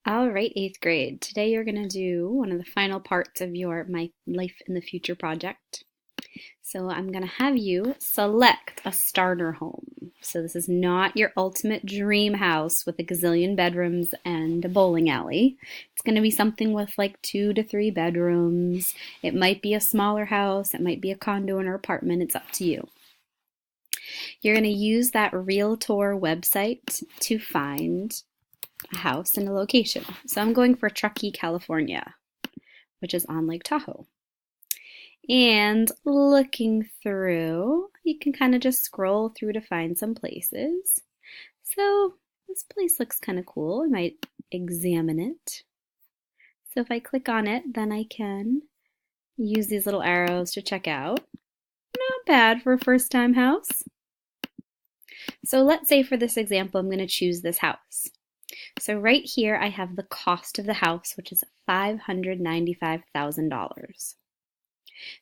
All right, eighth grade. Today you're going to do one of the final parts of your My Life in the Future project. So I'm going to have you select a starter home. So this is not your ultimate dream house with a gazillion bedrooms and a bowling alley. It's going to be something with like 2 to 3 bedrooms. It might be a smaller house. It might be a condo or apartment. It's up to you. You're going to use that Realtor website to find a house and a location. So I'm going for Truckee, California, which is on Lake Tahoe. And looking through, you can kind of just scroll through to find some places. So this place looks kind of cool. I might examine it. So if I click on it, then I can use these little arrows to check out. Not bad for a first-time house. So let's say for this example, I'm going to choose this house. So right here, I have the cost of the house, which is $595,000.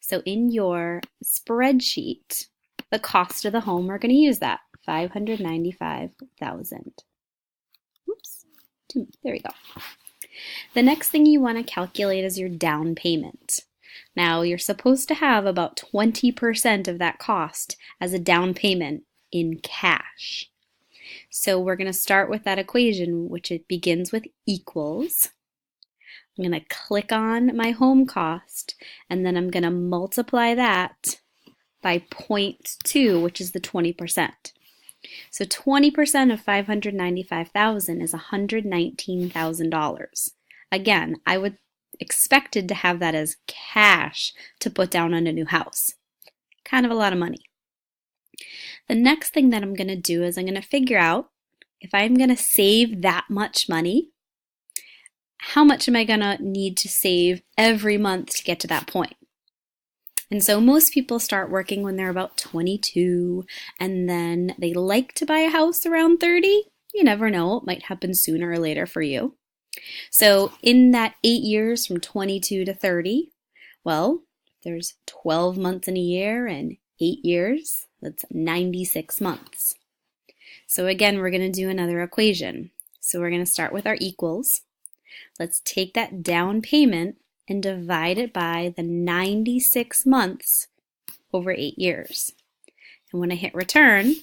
So in your spreadsheet, the cost of the home, we're going to use that, $595,000. Oops, there we go. The next thing you want to calculate is your down payment. Now, you're supposed to have about 20% of that cost as a down payment in cash. So we're going to start with that equation, which it begins with equals. I'm going to click on my home cost, and then I'm going to multiply that by 0.2, which is the 20%. So 20% of $595,000 is $119,000. Again, I would expected to have that as cash to put down on a new house. Kind of a lot of money. The next thing that I'm going to do is I'm going to figure out if I'm going to save that much money, how much am I going to need to save every month to get to that point? And so most people start working when they're about 22, and then they like to buy a house around 30. You never know, it might happen sooner or later for you. So in that 8 years from 22 to 30, well, there's 12 months in a year and 8 years, that's 96 months. So again, we're going to do another equation. So we're going to start with our equals. Let's take that down payment and divide it by the 96 months over 8 years. And when I hit return,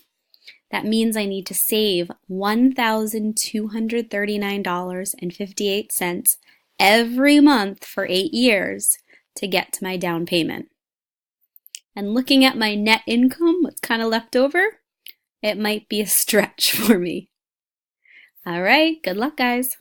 that means I need to save $1,239.58 every month for 8 years to get to my down payment. And looking at my net income, what's kind of left over, it might be a stretch for me. All right, good luck, guys.